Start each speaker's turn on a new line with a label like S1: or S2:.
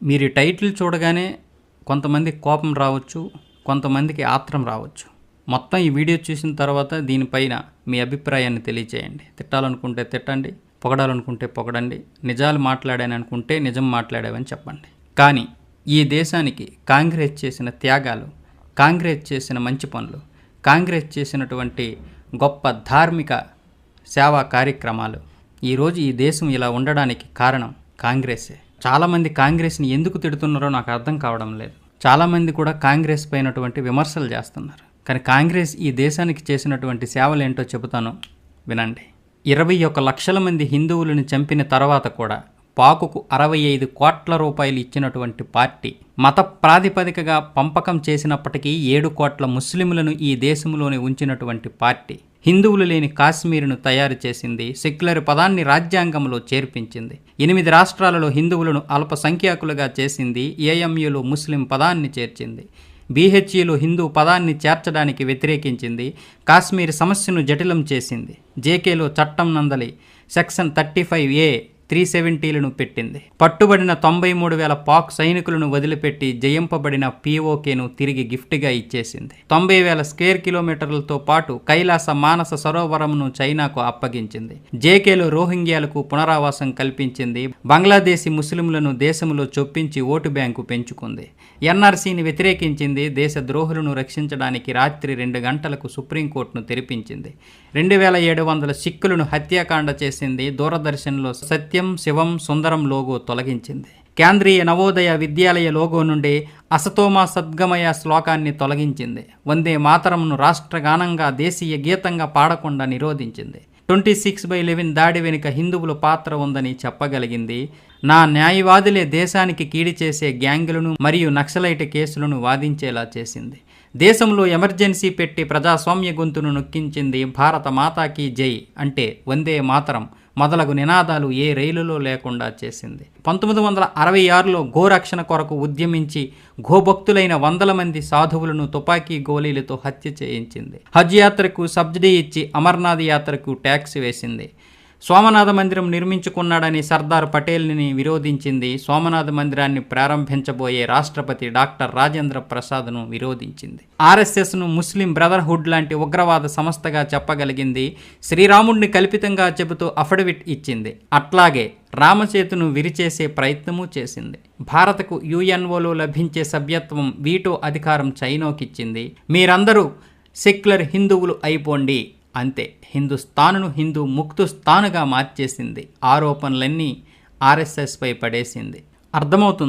S1: మీరు ఈ టైటిల్ చూడగానే కొంతమందికి కోపం రావచ్చు, కొంతమందికి ఆత్రం రావచ్చు. మొత్తం ఈ వీడియో చూసిన తర్వాత దీనిపైన మీ అభిప్రాయాన్ని తెలియచేయండి. తిట్టాలనుకుంటే తిట్టండి, పొగడాలనుకుంటే పొగడండి, నిజాలు మాట్లాడాననుకుంటే నిజం మాట్లాడావని చెప్పండి. కానీ ఈ దేశానికి కాంగ్రెస్ చేసిన త్యాగాలు, కాంగ్రెస్ చేసిన మంచి పనులు, కాంగ్రెస్ చేసినటువంటి గొప్ప ధార్మిక సేవా కార్యక్రమాలు, ఈరోజు ఈ దేశం ఇలా ఉండడానికి కారణం కాంగ్రెసే. చాలామంది కాంగ్రెస్ని ఎందుకు తిడుతున్నారో నాకు అర్థం కావడం లేదు. చాలామంది కూడా కాంగ్రెస్ పైనటువంటి విమర్శలు చేస్తున్నారు. కానీ కాంగ్రెస్ ఈ దేశానికి చేసినటువంటి సేవలు ఏంటో చెబుతాను, వినండి. 21 లక్షల మంది హిందువులను చంపిన తర్వాత కూడా పాకుకు 65 కోట్ల రూపాయలు ఇచ్చినటువంటి పార్టీ, మత ప్రాతిపదికగా పంపకం చేసినప్పటికీ 7 కోట్ల ముస్లింలను ఈ దేశంలోనే ఉంచినటువంటి పార్టీ, హిందువులు లేని కాశ్మీర్ను తయారు చేసింది, సెక్యులర్ పదాన్ని రాజ్యాంగంలో చేర్పించింది, 8 రాష్ట్రాలలో హిందువులను అల్పసంఖ్యాకులుగా చేసింది, ఏఎంయూలో ముస్లిం పదాన్ని చేర్చింది, బీహెచ్ఈలో హిందూ పదాన్ని చేర్చడానికి వ్యతిరేకించింది, కాశ్మీర్ సమస్యను జటిలం చేసింది, జేకేలో చట్టం నందలి సెక్షన్ 35A 370లను పెట్టింది, పట్టుబడిన 93,000 పాక్ సైనికులను వదిలిపెట్టి జయింపబడిన POKను తిరిగి గిఫ్ట్గా ఇచ్చేసింది, 90,000 స్క్వేర్ కిలోమీటర్లతో పాటు కైలాస మానస సరోవరంను చైనాకు అప్పగించింది, జేకేలో రోహింగ్యాలకు పునరావాసం కల్పించింది, బంగ్లాదేశీ ముస్లింలను దేశంలో చొప్పించి ఓటు బ్యాంకు పెంచుకుంది, ఎన్ఆర్సీని వ్యతిరేకించింది, దేశ ద్రోహులను రక్షించడానికి రాత్రి 2 గంటలకు సుప్రీంకోర్టును తెరిపించింది, 2,700 సిక్కులను హత్యాకాండ చేసింది, దూరదర్శన్లో సత్యం శివం సుందరం లోగో తొలగించింది, కేంద్రీయ నవోదయ విద్యాలయ లోగో నుండి అసతోమా సద్గమయ శ్లోకాన్ని తొలగించింది, వందే మాతరంను రాష్ట్రగానంగా దేశీయ గీతంగా పాడకుండా నిరోధించింది, 26/11 దాడి వెనుక హిందువుల పాత్ర ఉందని చెప్పగలిగింది, నా న్యాయవాదులే దేశానికి కీడి చేసే గ్యాంగులను మరియు నక్సలైట్ కేసులను వాదించేలా చేసింది, దేశంలో ఎమర్జెన్సీ పెట్టి ప్రజాస్వామ్య గొంతును నొక్కించింది, భారత మాతాకి జై అంటే వందే మాతరం మొదలగు నినాదాలు ఏ రైలులో లేకుండా చేసింది, 1966లో గోరక్షణ కొరకు ఉద్యమించి గోభక్తులైన 100 మంది సాధువులను తుపాకీ గోళీలతో హత్య చేయించింది, హజ్ యాత్రకు సబ్సిడీ ఇచ్చి అమర్నాథ్ యాత్రకు ట్యాక్స్ వేసింది, సోమనాథ మందిరం నిర్మించుకున్నాడని సర్దార్ పటేల్ని విరోధించింది, సోమనాథ మందిరాన్ని ప్రారంభించబోయే రాష్ట్రపతి డాక్టర్ రాజేంద్ర ప్రసాద్ను విరోధించింది, ఆర్ఎస్ఎస్ను ముస్లిం బ్రదర్హుడ్ లాంటి ఉగ్రవాద సంస్థగా చెప్పగలిగింది, శ్రీరాముడిని కల్పితంగా చెబుతూ అఫిడవిట్ ఇచ్చింది, అట్లాగే రామసేతును విరిచేసే ప్రయత్నమూ చేసింది, భారత్కు UNOలో లభించే సభ్యత్వం వీటో అధికారం చైనాకిచ్చింది, మీరందరూ సెక్యులర్ హిందువులు అయిపోండి అంతే, హిందుస్థానును హిందూ ముక్తుస్థానుగా మార్చేసింది, ఆరోపణలన్నీ RSSపై పడేసింది. అర్థమవుతుంది.